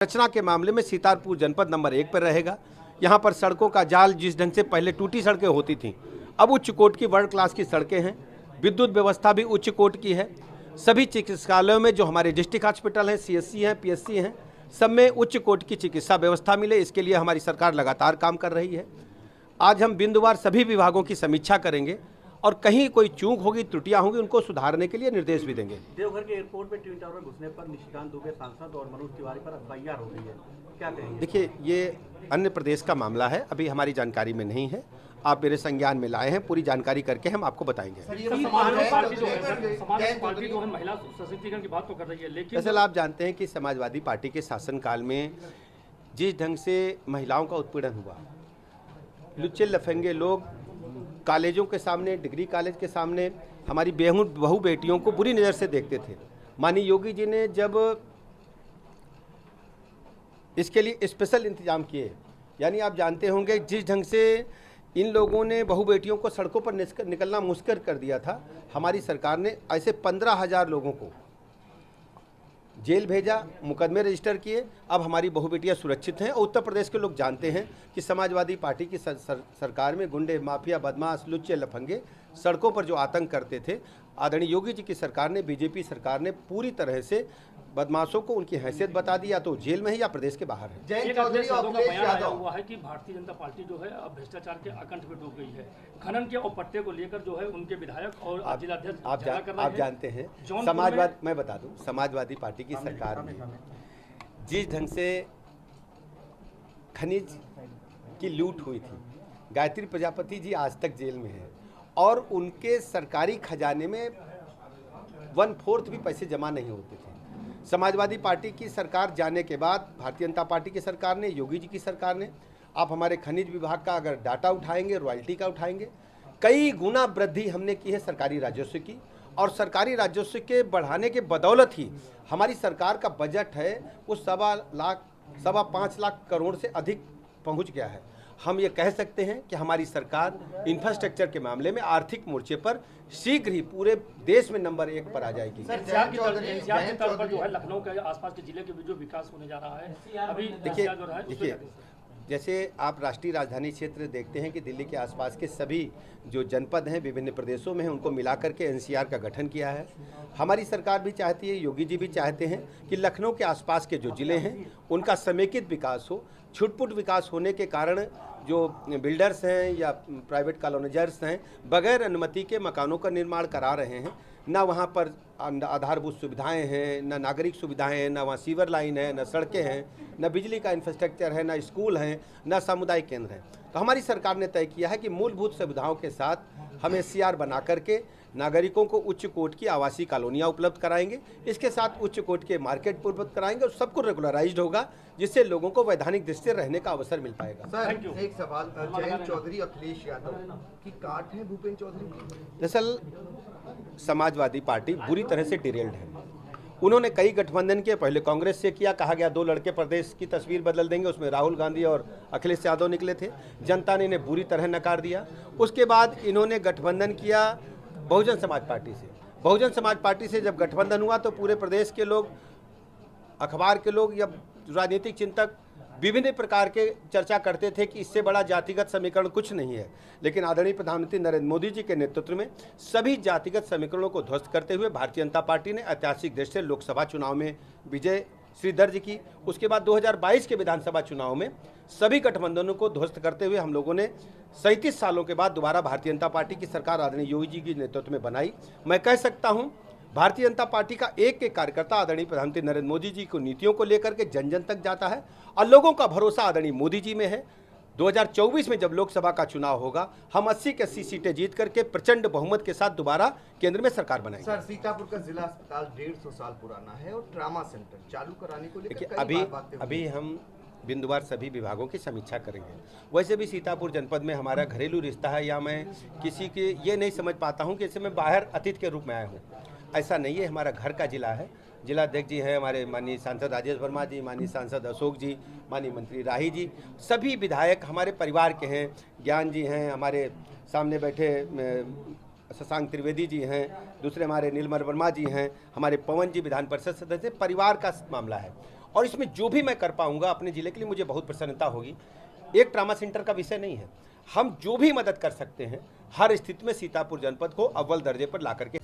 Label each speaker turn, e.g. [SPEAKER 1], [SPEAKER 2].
[SPEAKER 1] संरचना के मामले में सीतापुर जनपद नंबर 1 पर रहेगा। यहाँ पर सड़कों का जाल जिस ढंग से पहले टूटी सड़कें होती थीं, अब उच्च कोट की वर्ल्ड क्लास की सड़कें हैं। विद्युत व्यवस्था भी उच्च कोट की है। सभी चिकित्सालयों में जो हमारे डिस्ट्रिक्ट हॉस्पिटल हैं, CSC हैं, PSC हैं, सब में उच्च कोट की चिकित्सा व्यवस्था मिले, इसके लिए हमारी सरकार लगातार काम कर रही है। आज हम बिंदुवार सभी विभागों की समीक्षा करेंगे और कहीं कोई चूक होगी, त्रुटियां होंगी, उनको सुधारने के लिए निर्देश भी देंगे।
[SPEAKER 2] देवघर के एयरपोर्ट पे ट्विन टावर में घुसने पर निशिकांत दुबे सांसद और मनोज तिवारी पर FIR हो गई है, क्या कहेंगे?
[SPEAKER 1] देखिए, ये अन्य प्रदेश का मामला है, अभी हमारी जानकारी में नहीं है। आप मेरे संज्ञान में लाए हैं, पूरी जानकारी करके हम आपको बताएंगे।
[SPEAKER 3] समाजवादी पार्टी जो है महिला सशक्तिकरण की बात तो कर रही है, लेकिन
[SPEAKER 1] दरअसल आप जानते हैं कि समाजवादी पार्टी के शासनकाल में जिस ढंग से महिलाओं का उत्पीड़न हुआ, लुच्चे लफंगे लोग कॉलेजों के सामने, डिग्री कॉलेज के सामने हमारी बहू बेटियों को बुरी नज़र से देखते थे। माननीय योगी जी ने जब इसके लिए स्पेशल इंतजाम किए, यानी आप जानते होंगे जिस ढंग से इन लोगों ने बहू बेटियों को सड़कों पर निकलना मुश्किल कर दिया था, हमारी सरकार ने ऐसे 15,000 लोगों को जेल भेजा, मुकदमे रजिस्टर किए। अब हमारी बहू बेटियाँ सुरक्षित हैं। और उत्तर प्रदेश के लोग जानते हैं कि समाजवादी पार्टी की सरकार में गुंडे, माफिया, बदमाश, लुच्चे लफंगे सड़कों पर जो आतंक करते थे, आदरणीय योगी जी की सरकार ने, बीजेपी सरकार ने पूरी तरह से बदमाशों को उनकी हैसियत बता दी, या तो जेल में है या प्रदेश के बाहर है।
[SPEAKER 3] जयंत चौधरी का बयान आया हुआ है कि भारतीय जनता पार्टी जो है अब भ्रष्टाचार के आकंठ में डूब गई है। खनन के औपट्टे को लेकर जो है उनके विधायक और जिलाध्यक्ष
[SPEAKER 1] आप जानते हैं मैं बता दूं, समाजवादी पार्टी की सरकार में जिस ढंग से खनिज की लूट हुई थी, गायत्री प्रजापति जी आज तक जेल में हैं और उनके सरकारी खजाने में 1/4 भी पैसे जमा नहीं होते थे। समाजवादी पार्टी की सरकार जाने के बाद भारतीय जनता पार्टी की सरकार ने, योगी जी की सरकार ने, आप हमारे खनिज विभाग का अगर डाटा उठाएंगे, रॉयल्टी का उठाएंगे, कई गुना वृद्धि हमने की है सरकारी राजस्व की। और सरकारी राजस्व के बढ़ाने के बदौलत ही हमारी सरकार का बजट है वो 5.25 लाख करोड़ से अधिक पहुंच गया है। हम ये कह सकते हैं कि हमारी सरकार इंफ्रास्ट्रक्चर के मामले में आर्थिक मोर्चे पर शीघ्र ही पूरे देश में नंबर 1 पर आ जाएगी।
[SPEAKER 3] एनसीआर के तौर पर जो है लखनऊ के आसपास के जिले के भी जो विकास होने जा रहा है, अभी
[SPEAKER 1] देखिए जैसे आप राष्ट्रीय राजधानी क्षेत्र देखते हैं कि दिल्ली के आसपास के सभी जो जनपद हैं विभिन्न प्रदेशों में हैं, उनको मिलाकर के NCR का गठन किया है। हमारी सरकार भी चाहती है, योगी जी भी चाहते हैं कि लखनऊ के आसपास के जो ज़िले हैं उनका समेकित विकास हो। छुटपुट विकास होने के कारण जो बिल्डर्स हैं या प्राइवेट कॉलोनाइजर्स हैं, बगैर अनुमति के मकानों का निर्माण करा रहे हैं। ना वहाँ पर आधारभूत सुविधाएं हैं, ना नागरिक सुविधाएं हैं, ना वहाँ सीवर लाइन है, ना सड़कें हैं, ना बिजली का इंफ्रास्ट्रक्चर है, ना स्कूल हैं, ना सामुदायिक केंद्र हैं। तो हमारी सरकार ने तय किया है कि मूलभूत सुविधाओं के साथ हम SCR बना करके नागरिकों को उच्च कोट की आवासीय कॉलोनियाँ उपलब्ध कराएंगे। इसके साथ उच्च कोट के मार्केट उपलब्ध कराएंगे और सबको रेगुलराइज्ड होगा, जिससे लोगों को वैधानिक दृष्टि से रहने का अवसर मिल पाएगा।
[SPEAKER 4] सर एक सवाल, जयंत चौधरी अखिलेश यादव की काट है भूपेंद्र चौधरी?
[SPEAKER 1] दरअसल समाजवादी पार्टी बुरी तरह से डिरेल्ड है। उन्होंने कई गठबंधन किए, पहले कांग्रेस से किया, कहा गया 2 लड़के प्रदेश की तस्वीर बदल देंगे, उसमें राहुल गांधी और अखिलेश यादव निकले थे। जनता ने इन्हें बुरी तरह नकार दिया। उसके बाद इन्होंने गठबंधन किया बहुजन समाज पार्टी से। बहुजन समाज पार्टी से जब गठबंधन हुआ तो पूरे प्रदेश के लोग, अखबार के लोग या राजनीतिक चिंतक विभिन्न प्रकार के चर्चा करते थे कि इससे बड़ा जातिगत समीकरण कुछ नहीं है। लेकिन आदरणीय प्रधानमंत्री नरेंद्र मोदी जी के नेतृत्व में सभी जातिगत समीकरणों को ध्वस्त करते हुए भारतीय जनता पार्टी ने ऐतिहासिक दृष्टि से लोकसभा चुनाव में विजय श्री दर्ज की। उसके बाद 2022 के विधानसभा चुनाव में सभी गठबंधनों को ध्वस्त करते हुए हम लोगों ने 37 सालों के बाद दोबारा भारतीय जनता पार्टी की सरकार आदरणीय योगी जी के नेतृत्व में बनाई। मैं कह सकता हूं भारतीय जनता पार्टी का एक कार्यकर्ता आदरणीय प्रधानमंत्री नरेंद्र मोदी जी को नीतियों को लेकर के जन जन तक जाता है और लोगों का भरोसा आदरणीय मोदी जी में है। 2024 में जब लोकसभा का चुनाव होगा, हम 80 की 80 सीटें जीत करके प्रचंड बहुमत के साथ दोबारा केंद्र में सरकार बनाएंगे।
[SPEAKER 4] सर, सीतापुर का जिला अस्पताल 150 साल पुराना है और ट्रामा सेंटर चालू कराने को लेकर
[SPEAKER 1] अभी हम बिंदुवार सभी विभागों की समीक्षा करेंगे। वैसे भी सीतापुर जनपद में हमारा घरेलू रिश्ता है, या मैं किसी के ये नहीं समझ पाता हूँ कि इससे मैं बाहर अतिथि के रूप में आया हूँ। ऐसा नहीं है, हमारा घर का जिला है। जिलाध्यक्ष जी हैं हमारे माननीय सांसद राजेश वर्मा जी, माननीय सांसद अशोक जी, माननीय मंत्री राही जी, सभी विधायक हमारे परिवार के हैं। ज्ञान जी हैं, हमारे सामने बैठे शशांक त्रिवेदी जी हैं, दूसरे हमारे नीलमर वर्मा जी हैं, हमारे पवन जी विधान परिषद सदस्य। परिवार का मामला है और इसमें जो भी मैं कर पाऊंगा अपने जिले के लिए मुझे बहुत प्रसन्नता होगी। एक ट्रामा सेंटर का विषय नहीं है, हम जो भी मदद कर सकते हैं हर स्थिति में सीतापुर जनपद को अव्वल दर्जे पर ला करके